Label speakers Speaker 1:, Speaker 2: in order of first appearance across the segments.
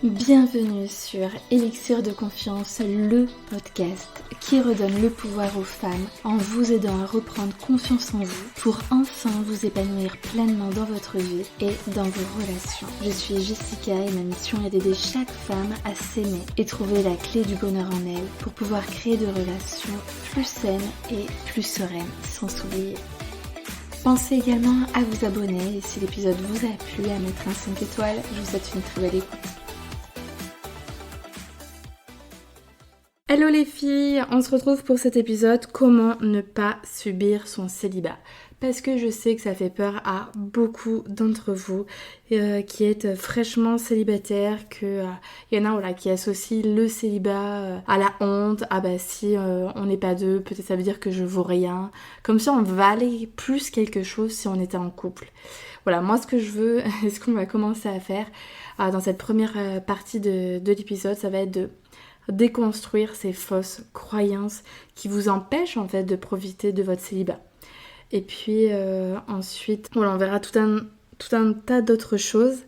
Speaker 1: Bienvenue sur Élixir de Confiance, le podcast qui redonne le pouvoir aux femmes en vous aidant à reprendre confiance en vous pour enfin vous épanouir pleinement dans votre vie et dans vos relations. Je suis Jessica et ma mission est d'aider chaque femme à s'aimer et trouver la clé du bonheur en elle pour pouvoir créer des relations plus saines et plus sereines sans s'oublier. Pensez également à vous abonner et si l'épisode vous a plu, à mettre un 5 étoiles. Je vous souhaite une très belle écoute. Hello les filles, on se retrouve pour cet épisode comment ne pas subir son célibat. Parce que je sais que ça fait peur à beaucoup d'entre vous qui êtes fraîchement célibataires, que y en a qui associent le célibat à la honte. Ah bah si on n'est pas deux, peut-être ça veut dire que je vaux rien. Comme si on valait plus quelque chose si on était en couple. Voilà, moi ce que je veux, et ce qu'on va commencer à faire dans cette première partie de l'épisode, ça va être de déconstruire ces fausses croyances qui vous empêchent en fait de profiter de votre célibat. Et puis ensuite, on verra tout un tas d'autres choses.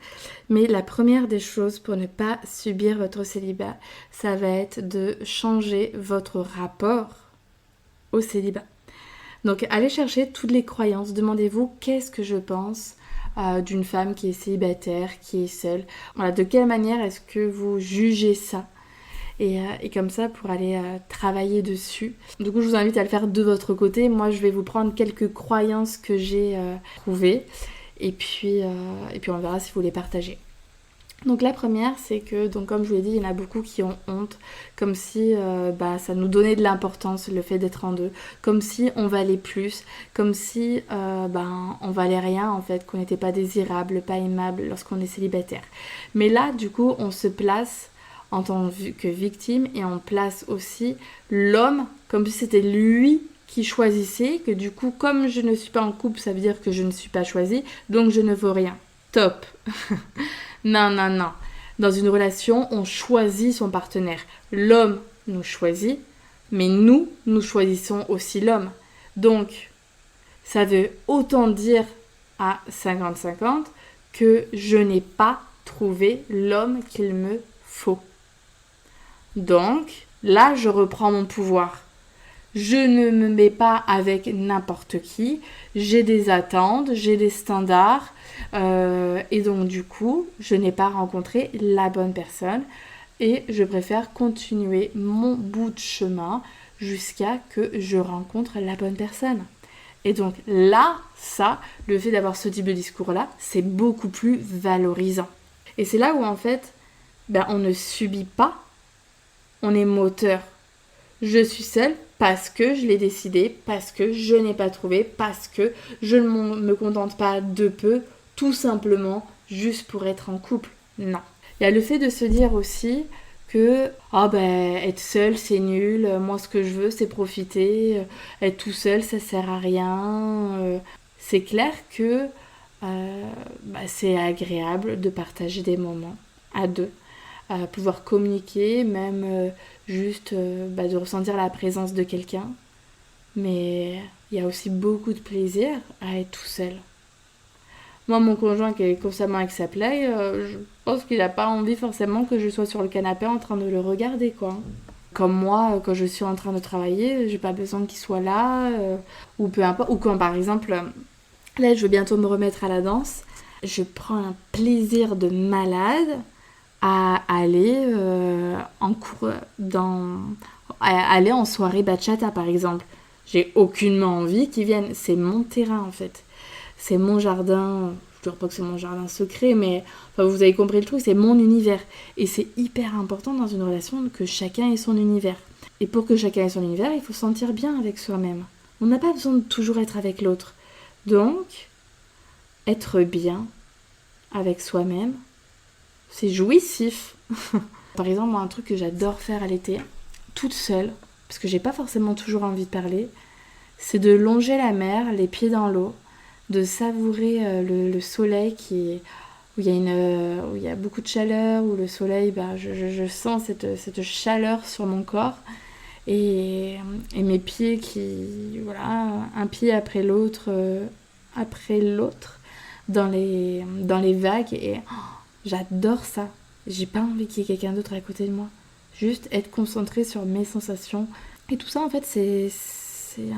Speaker 1: Mais la première des choses pour ne pas subir votre célibat, ça va être de changer votre rapport au célibat. Donc allez chercher toutes les croyances, demandez-vous qu'est-ce que je pense d'une femme qui est célibataire, qui est seule. Voilà, de quelle manière est-ce que vous jugez ça ? Et comme ça pour aller travailler dessus. Du coup je vous invite à le faire de votre côté. Moi je vais vous prendre quelques croyances que j'ai trouvées et puis on verra si vous les partagez. Donc la première c'est que, donc comme je vous l'ai dit, il y en a beaucoup qui ont honte, comme si ça nous donnait de l'importance le fait d'être en deux, comme si on valait plus, comme si on valait rien en fait, qu'on n'était pas désirable, pas aimable lorsqu'on est célibataire. Mais là du coup on se place en tant que victime et on place aussi l'homme comme si c'était lui qui choisissait, que du coup comme je ne suis pas en couple ça veut dire que je ne suis pas choisie, donc je ne vaux rien. Top. Non. Dans une relation on choisit son partenaire, l'homme nous choisit, mais nous choisissons aussi l'homme. Donc ça veut autant dire à 50-50 que je n'ai pas trouvé l'homme qu'il me faut. Donc, là, je reprends mon pouvoir. Je ne me mets pas avec n'importe qui. J'ai des attentes, j'ai des standards. Et donc, du coup, je n'ai pas rencontré la bonne personne. Et je préfère continuer mon bout de chemin jusqu'à que je rencontre la bonne personne. Et donc là, le fait d'avoir ce type de discours-là, c'est beaucoup plus valorisant. Et c'est là où, en fait, on ne subit pas. On est moteur. Je suis seule parce que je l'ai décidé, parce que je n'ai pas trouvé, parce que je ne me contente pas de peu, tout simplement juste pour être en couple. Non. Il y a le fait de se dire aussi que être seul c'est nul, moi ce que je veux c'est profiter, être tout seul ça sert à rien. C'est clair que c'est agréable de partager des moments à deux. À pouvoir communiquer, même juste de ressentir la présence de quelqu'un. Mais il y a aussi beaucoup de plaisir à être tout seul. Moi, mon conjoint qui est constamment avec sa play, je pense qu'il n'a pas envie forcément que je sois sur le canapé en train de le regarder, quoi. Comme moi, quand je suis en train de travailler, j'ai pas besoin qu'il soit là, ou peu importe. Ou quand, par exemple, là, je vais bientôt me remettre à la danse, je prends un plaisir de malade à aller en cours aller en soirée bachata par exemple. J'ai aucunement envie qu'ils viennent, c'est mon terrain en fait. C'est mon jardin, je ne dirais pas que c'est mon jardin secret, mais vous avez compris le truc, c'est mon univers. Et c'est hyper important dans une relation que chacun ait son univers. Et pour que chacun ait son univers, il faut se sentir bien avec soi-même. On n'a pas besoin de toujours être avec l'autre. Donc, être bien avec soi-même, c'est jouissif. Par exemple, moi, un truc que j'adore faire à l'été, toute seule, parce que j'ai pas forcément toujours envie de parler, c'est de longer la mer, les pieds dans l'eau, de savourer le soleil où il y a beaucoup de chaleur, où le soleil, je sens cette chaleur sur mon corps, et mes pieds un pied après l'autre, dans les vagues, et j'adore ça. J'ai pas envie qu'il y ait quelqu'un d'autre à côté de moi. Juste être concentré sur mes sensations. Et tout ça, en fait, c'est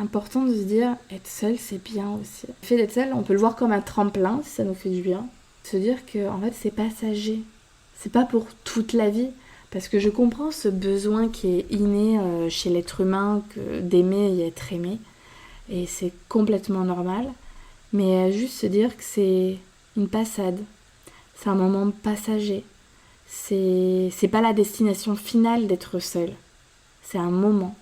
Speaker 1: important de se dire, être seul, c'est bien aussi. Le fait d'être seul, on peut le voir comme un tremplin, si ça nous fait du bien. Se dire que, en fait, c'est passager. C'est pas pour toute la vie. Parce que je comprends ce besoin qui est inné chez l'être humain d'aimer et être aimé. Et c'est complètement normal. Mais juste se dire que c'est une passade. C'est un moment passager. C'est pas la destination finale d'être seul. C'est un moment.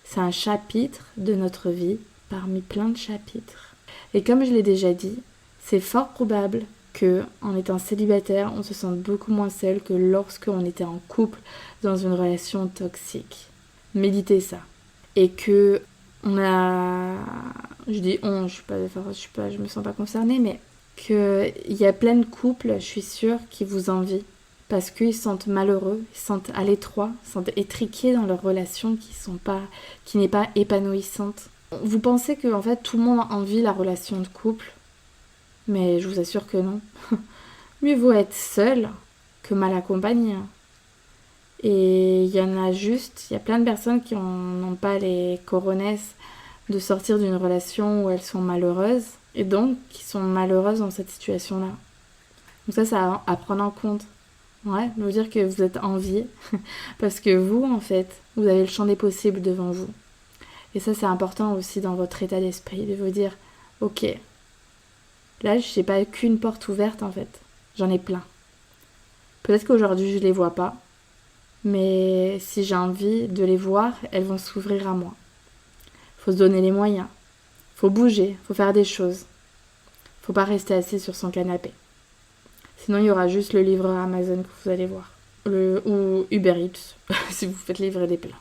Speaker 1: C'est un chapitre de notre vie parmi plein de chapitres. Et comme je l'ai déjà dit, c'est fort probable que, en étant célibataire, on se sente beaucoup moins seul que lorsqu'on était en couple dans une relation toxique. Méditez ça. Et que on a... Je dis on, je me sens pas concernée, mais qu'il y a plein de couples, je suis sûre, qui vous envient. Parce qu'ils se sentent malheureux, ils se sentent à l'étroit, ils se sentent étriqués dans leur relation qui n'est pas épanouissante. Vous pensez que en fait, tout le monde envie la relation de couple, mais je vous assure que non. Mieux vaut être seul que mal accompagné. Et il y a plein de personnes qui n'ont pas les coronesses de sortir d'une relation où elles sont malheureuses, et donc qui sont malheureuses dans cette situation-là. Donc ça à prendre en compte. Ouais, vous dire que vous êtes envié, parce que vous, en fait, vous avez le champ des possibles devant vous. Et ça, c'est important aussi dans votre état d'esprit, de vous dire, ok, là, je n'ai pas qu'une porte ouverte, en fait. J'en ai plein. Peut-être qu'aujourd'hui, je ne les vois pas, mais si j'ai envie de les voir, elles vont s'ouvrir à moi. Faut se donner les moyens. Faut bouger, faut faire des choses. Faut pas rester assis sur son canapé. Sinon, il y aura juste le livreur Amazon que vous allez voir. Ou Uber Eats, si vous faites livrer des plats.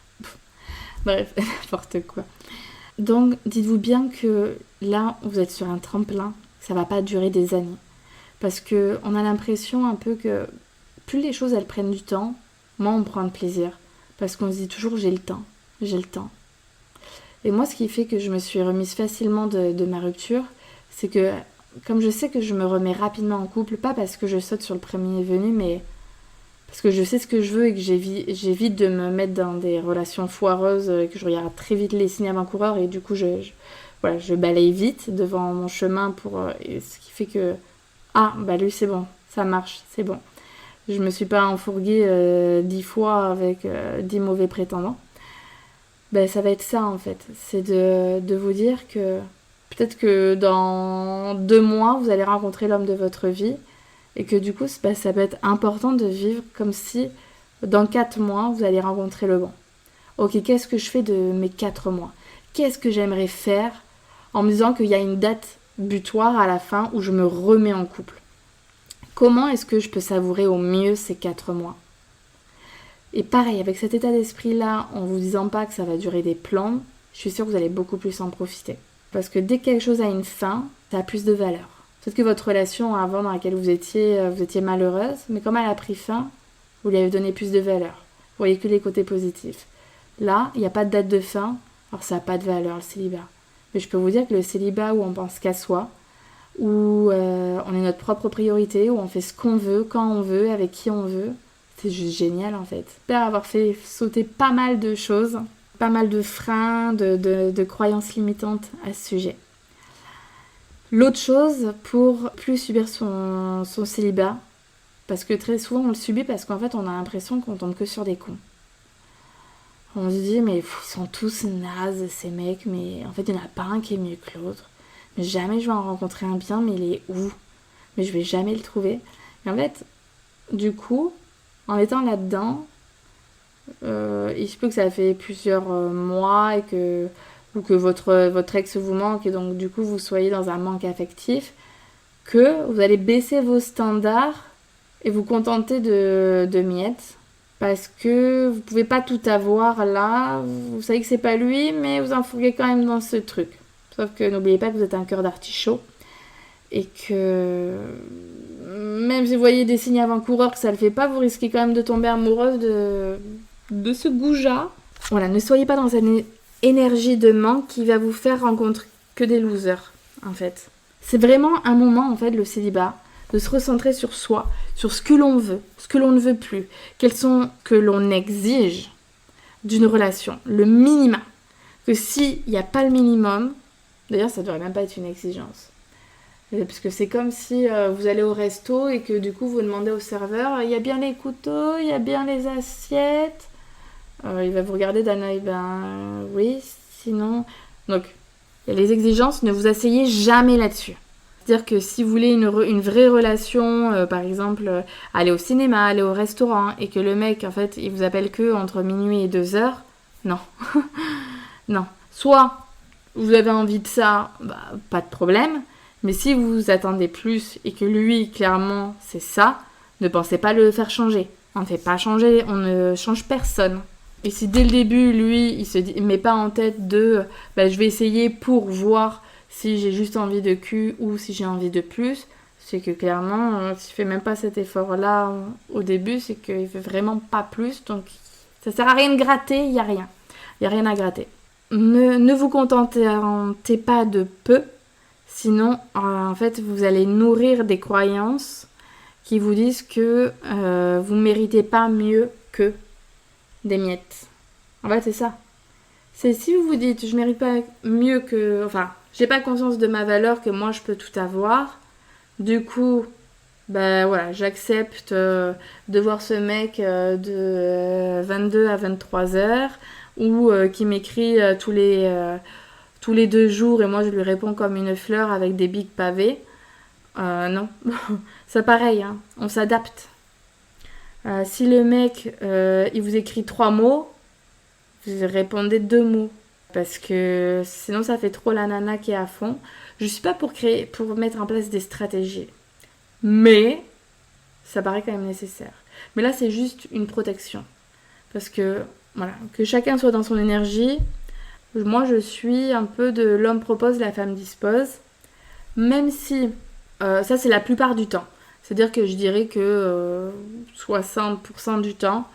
Speaker 1: Bref, n'importe quoi. Donc, dites-vous bien que là, vous êtes sur un tremplin. Ça va pas durer des années. Parce qu'on a l'impression un peu que plus les choses, elles prennent du temps, moins on prend de plaisir. Parce qu'on se dit toujours, j'ai le temps. Et moi, ce qui fait que je me suis remise facilement de ma rupture, c'est que comme je sais que je me remets rapidement en couple, pas parce que je saute sur le premier venu, mais parce que je sais ce que je veux et que j'évite de me mettre dans des relations foireuses, et que je regarde très vite les signes avant-coureurs et du coup je balaye vite devant mon chemin et ce qui fait que lui c'est bon, ça marche, c'est bon. Je me suis pas enfourguée 10 fois avec 10 mauvais prétendants. Ça va être ça en fait, c'est de vous dire que peut-être que dans 2 mois, vous allez rencontrer l'homme de votre vie et que du coup, ça peut être important de vivre comme si dans 4 mois, vous allez rencontrer le bon. Ok, qu'est-ce que je fais de mes 4 mois ? Qu'est-ce que j'aimerais faire en me disant qu'il y a une date butoir à la fin où je me remets en couple ? Comment est-ce que je peux savourer au mieux ces 4 mois ? Et pareil, avec cet état d'esprit-là, en vous disant pas que ça va durer des plombs, je suis sûre que vous allez beaucoup plus en profiter. Parce que dès que quelque chose a une fin, ça a plus de valeur. Peut-être que votre relation avant dans laquelle vous étiez malheureuse, mais comme elle a pris fin, vous lui avez donné plus de valeur. Vous voyez que les côtés positifs. Là, il n'y a pas de date de fin, alors ça n'a pas de valeur le célibat. Mais je peux vous dire que le célibat où on pense qu'à soi, où on est notre propre priorité, où on fait ce qu'on veut, quand on veut, avec qui on veut, c'est juste génial en fait. J'espère avoir fait sauter pas mal de choses, pas mal de freins, de croyances limitantes à ce sujet. L'autre chose, pour plus subir son célibat, parce que très souvent on le subit parce qu'en fait on a l'impression qu'on tombe que sur des cons. On se dit mais ils sont tous nazes ces mecs, mais en fait il n'y en a pas un qui est mieux que l'autre. Mais jamais je vais en rencontrer un bien, mais il est où ? Mais je vais jamais le trouver. Et en fait, du coup, en étant là-dedans, il se peut que ça fait plusieurs mois ou que votre ex vous manque et donc du coup vous soyez dans un manque affectif, que vous allez baisser vos standards et vous contenter de miettes parce que vous pouvez pas tout avoir là, vous savez que c'est pas lui mais vous en fourguez quand même dans ce truc. Sauf que n'oubliez pas que vous êtes un cœur d'artichaut et que même si vous voyez des signes avant-coureurs que ça le fait pas, vous risquez quand même de tomber amoureuse de ce goujat. Voilà, ne soyez pas dans une énergie de manque qui va vous faire rencontrer que des losers, en fait. C'est vraiment un moment, en fait, le célibat, de se recentrer sur soi, sur ce que l'on veut, ce que l'on ne veut plus, quels sont que l'on exige d'une relation, le minimum. Que s'il n'y a pas le minimum, d'ailleurs ça ne devrait même pas être une exigence. Parce que c'est comme si vous allez au resto et que du coup vous demandez au serveur, il y a bien les couteaux, il y a bien les assiettes. Il va vous regarder d'un œil, oui, sinon... Donc, il y a les exigences, ne vous asseyez jamais là-dessus. C'est-à-dire que si vous voulez une vraie relation, par exemple, aller au cinéma, aller au restaurant, et que le mec, en fait, il vous appelle que entre minuit et 2h, non. Non. Soit vous avez envie de ça, pas de problème. Mais si vous vous attendez plus et que lui, clairement, c'est ça, ne pensez pas le faire changer. On ne fait pas changer, on ne change personne. Et si dès le début, lui, il se met pas en tête de je vais essayer pour voir si j'ai juste envie de cul ou si j'ai envie de plus, c'est que clairement, s'il fait même pas cet effort-là au début, c'est qu'il fait vraiment pas plus. Donc ça sert à rien de gratter, il y a rien. Il y a rien à gratter. Ne vous contentez pas de peu, sinon en fait vous allez nourrir des croyances qui vous disent que vous ne méritez pas mieux que des miettes. En fait c'est ça. C'est si vous vous dites je mérite pas mieux que... Enfin, j'ai pas conscience de ma valeur, que moi je peux tout avoir. Du coup, voilà, j'accepte de voir ce mec de 22 à 23 heures ou qui m'écrit tous les 2 jours et moi je lui réponds comme une fleur avec des bics pavés. Non, c'est pareil, hein. On s'adapte. Si le mec il vous écrit 3 mots, vous répondez 2 mots. Parce que sinon ça fait trop la nana qui est à fond. Je suis pas pour mettre en place des stratégies. Mais ça paraît quand même nécessaire. Mais là c'est juste une protection. Parce que voilà, que chacun soit dans son énergie. Moi je suis un peu de l'homme propose, la femme dispose. Même si ça c'est la plupart du temps. C'est-à-dire que je dirais que 60% du temps,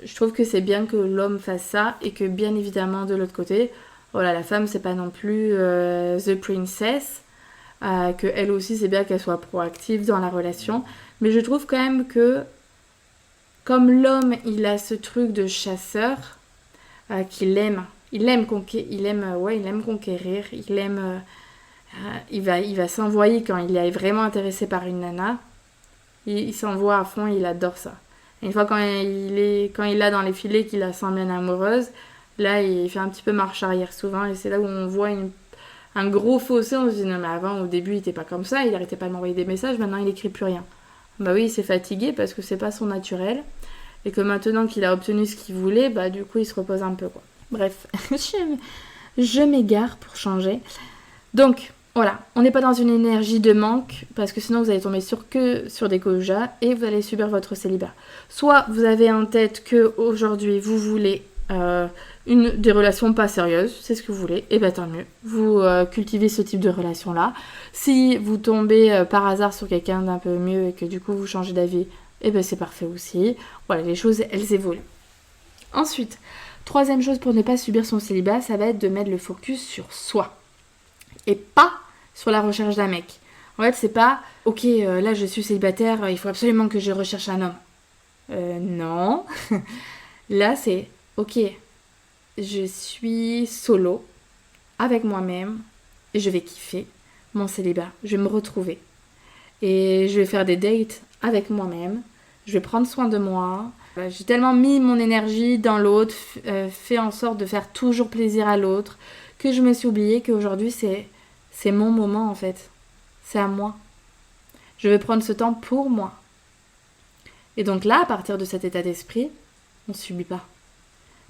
Speaker 1: je trouve que c'est bien que l'homme fasse ça et que bien évidemment de l'autre côté, voilà, la femme c'est pas non plus the princess, que elle aussi c'est bien qu'elle soit proactive dans la relation, mais je trouve quand même que comme l'homme il a ce truc de chasseur qu'il aime, il aime conquérir, il va s'envoyer quand il est vraiment intéressé par une nana, il s'envoie à fond, il adore ça. Une fois quand il l'a dans les filets, qu'il la sent bien amoureuse, là il fait un petit peu marche arrière souvent et c'est là où on voit un gros fossé. On se dit non mais avant au début il était pas comme ça, il arrêtait pas de m'envoyer des messages, maintenant il écrit plus rien. Oui il s'est fatigué parce que c'est pas son naturel et que maintenant qu'il a obtenu ce qu'il voulait, du coup il se repose un peu quoi. Bref, je m'égare pour changer. Donc voilà, on n'est pas dans une énergie de manque parce que sinon vous allez tomber que sur des gojas et vous allez subir votre célibat. Soit vous avez en tête que aujourd'hui vous voulez des relations pas sérieuses, c'est ce que vous voulez, et tant mieux. Vous cultivez ce type de relation-là. Si vous tombez par hasard sur quelqu'un d'un peu mieux et que du coup vous changez d'avis, c'est parfait aussi. Voilà, les choses elles évoluent. Ensuite, troisième chose pour ne pas subir son célibat, ça va être de mettre le focus sur soi. Et pas sur la recherche d'un mec. En fait, c'est pas « Ok, là, je suis célibataire, il faut absolument que je recherche un homme. » Non. Là, c'est « Ok, je suis solo, avec moi-même, et je vais kiffer mon célibat. Je vais me retrouver. Et je vais faire des dates avec moi-même. Je vais prendre soin de moi. J'ai tellement mis mon énergie dans l'autre, fait en sorte de faire toujours plaisir à l'autre, que je me suis oubliée qu'aujourd'hui, c'est mon moment en fait. C'est à moi. Je vais prendre ce temps pour moi. Et donc là, à partir de cet état d'esprit, on ne subit pas.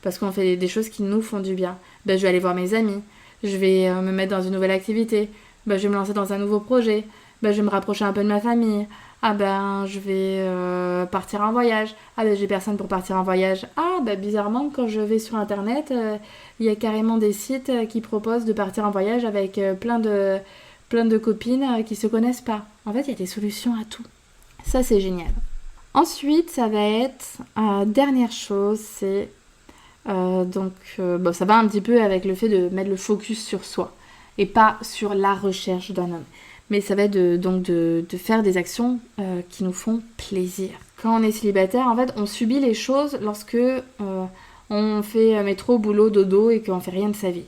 Speaker 1: Parce qu'on fait des choses qui nous font du bien. Je vais aller voir mes amis. Je vais me mettre dans une nouvelle activité. Je vais me lancer dans un nouveau projet. Je vais me rapprocher un peu de ma famille. Je vais partir en voyage. J'ai personne pour partir en voyage. Bizarrement, quand je vais sur internet, il y a carrément des sites qui proposent de partir en voyage avec plein de copines qui se connaissent pas. En fait, il y a des solutions à tout. Ça, c'est génial. Ensuite, ça va être dernière chose, c'est ça va un petit peu avec le fait de mettre le focus sur soi et pas sur la recherche d'un homme. Mais ça va être de faire des actions qui nous font plaisir. Quand on est célibataire, en fait, on subit les choses lorsque on fait métro, boulot, dodo et qu'on fait rien de sa vie.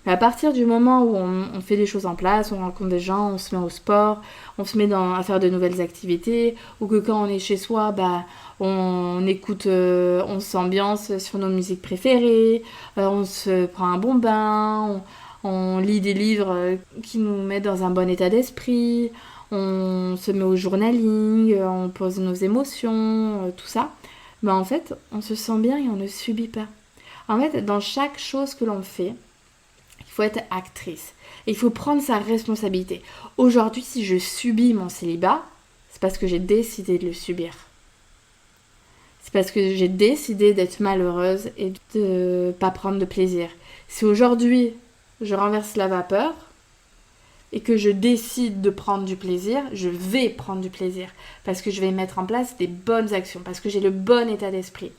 Speaker 1: Mais à partir du moment où on fait des choses en place, on rencontre des gens, on se met au sport, on se met à faire de nouvelles activités, ou que quand on est chez soi, on écoute, on s'ambiance sur nos musiques préférées, on se prend un bon bain, on lit des livres qui nous mettent dans un bon état d'esprit, on se met au journaling, on pose nos émotions, tout ça. En fait, on se sent bien et on ne subit pas. En fait, dans chaque chose que l'on fait, il faut être actrice. Et il faut prendre sa responsabilité. Aujourd'hui, si je subis mon célibat, c'est parce que j'ai décidé de le subir. C'est parce que j'ai décidé d'être malheureuse et de ne pas prendre de plaisir. Si aujourd'hui, je renverse la vapeur et que je décide de prendre du plaisir, je vais prendre du plaisir. Parce que je vais mettre en place des bonnes actions. Parce que j'ai le bon état d'esprit.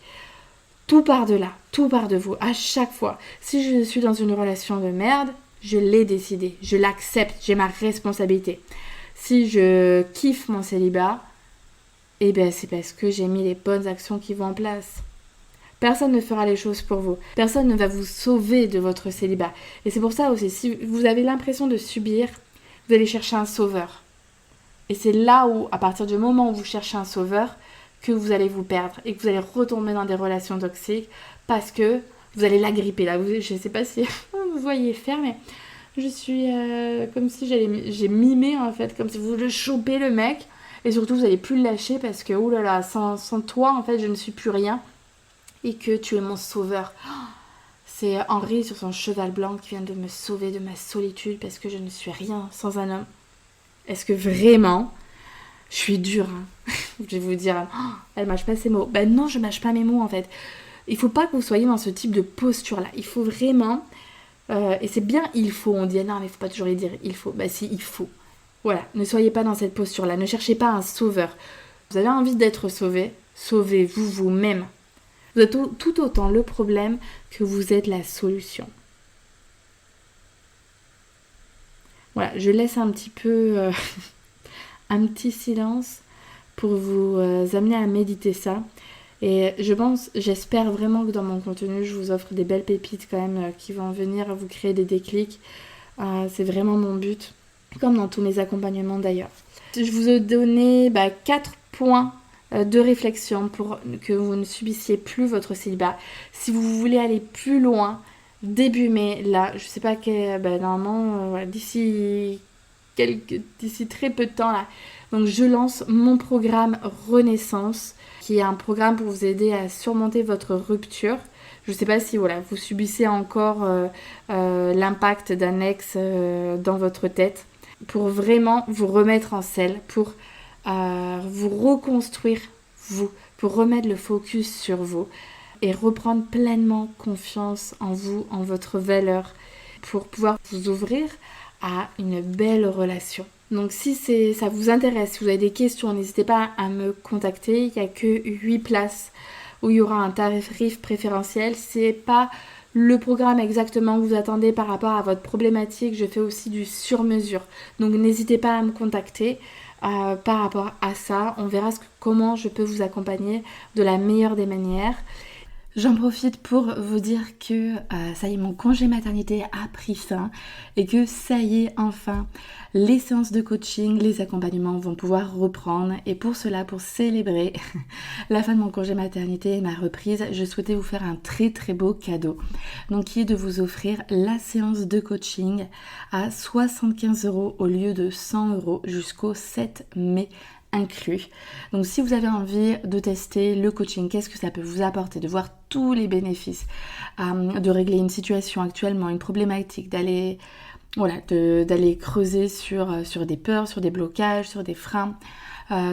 Speaker 1: Tout part de là, tout part de vous, à chaque fois. Si je suis dans une relation de merde, je l'ai décidé, je l'accepte, j'ai ma responsabilité. Si je kiffe mon célibat, c'est parce que j'ai mis les bonnes actions qui vont en place. Personne ne fera les choses pour vous. Personne ne va vous sauver de votre célibat. Et c'est pour ça aussi, si vous avez l'impression de subir, vous allez chercher un sauveur. Et c'est là où, à partir du moment où vous cherchez un sauveur, que vous allez vous perdre et que vous allez retomber dans des relations toxiques parce que vous allez l'agripper. Là, je ne sais pas si vous voyez faire, mais je suis comme si j'ai mimé en fait, comme si vous le chopez le mec et surtout vous n'allez plus le lâcher parce que oulala, sans toi en fait je ne suis plus rien et que tu es mon sauveur. C'est Henri sur son cheval blanc qui vient de me sauver de ma solitude parce que je ne suis rien sans un homme. Est-ce que vraiment je suis dure, hein. Je vais vous dire, elle mâche pas ses mots. Non, je mâche pas mes mots en fait. Il faut pas que vous soyez dans ce type de posture-là. Il faut vraiment, et c'est bien il faut, on dit non mais il faut pas toujours les dire il faut. Si, il faut. Voilà, ne soyez pas dans cette posture-là. Ne cherchez pas un sauveur. Vous avez envie d'être sauvé, sauvez-vous vous-même. Vous êtes tout autant le problème que vous êtes la solution. Voilà, je laisse un petit peu... un petit silence pour vous amener à méditer ça. Et j'espère vraiment que dans mon contenu, je vous offre des belles pépites quand même qui vont venir vous créer des déclics. C'est vraiment mon but, comme dans tous mes accompagnements d'ailleurs. Je vous ai donné 4 points de réflexion pour que vous ne subissiez plus votre célibat. Si vous voulez aller plus loin, début mai, là, je sais pas normalement, d'ici très peu de temps là. Donc je lance mon programme Renaissance, qui est un programme pour vous aider à surmonter votre rupture. Je ne sais pas si vous subissez encore l'impact d'un ex dans votre tête, pour vraiment vous remettre en selle, pour vous reconstruire vous, pour remettre le focus sur vous et reprendre pleinement confiance en vous, en votre valeur, pour pouvoir vous ouvrir à une belle relation. Donc si ça vous intéresse, si vous avez des questions, n'hésitez pas à me contacter. Il n'y a que 8 places où il y aura un tarif préférentiel. C'est pas le programme exactement que vous attendez par rapport à votre problématique. Je fais aussi du sur-mesure. Donc n'hésitez pas à me contacter par rapport à ça. On verra comment je peux vous accompagner de la meilleure des manières. J'en profite pour vous dire que ça y est, mon congé maternité a pris fin et que ça y est, enfin, les séances de coaching, les accompagnements vont pouvoir reprendre. Et pour cela, pour célébrer la fin de mon congé maternité et ma reprise, je souhaitais vous faire un très très beau cadeau. Donc, qui est de vous offrir la séance de coaching à 75 € au lieu de 100 € jusqu'au 7 mai. Inclus. Donc si vous avez envie de tester le coaching, qu'est-ce que ça peut vous apporter, de voir tous les bénéfices, de régler une situation actuellement, une problématique, d'aller creuser sur des peurs, sur des blocages, sur des freins,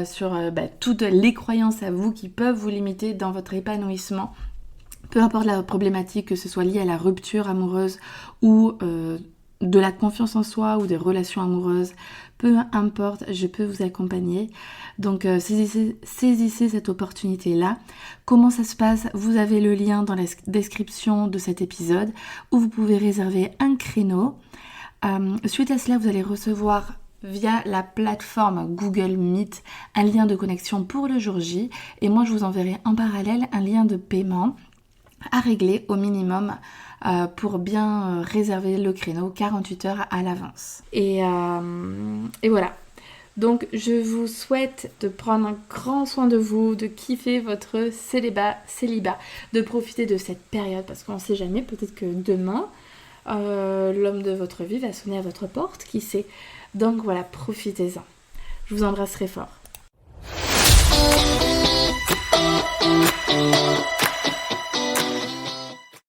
Speaker 1: sur toutes les croyances à vous qui peuvent vous limiter dans votre épanouissement, peu importe la problématique, que ce soit lié à la rupture amoureuse ou de la confiance en soi ou des relations amoureuses, peu importe, je peux vous accompagner. Donc saisissez cette opportunité-là. Comment ça se passe? Vous avez le lien dans la description de cet épisode où vous pouvez réserver un créneau. Suite à cela, vous allez recevoir via la plateforme Google Meet un lien de connexion pour le jour J et moi je vous enverrai en parallèle un lien de paiement à régler au minimum pour bien réserver le créneau 48 heures à l'avance. Et voilà. Donc je vous souhaite de prendre un grand soin de vous, de kiffer votre célibat, de profiter de cette période parce qu'on ne sait jamais, peut-être que demain l'homme de votre vie va sonner à votre porte, qui sait. Donc voilà, profitez-en. Je vous embrasserai fort.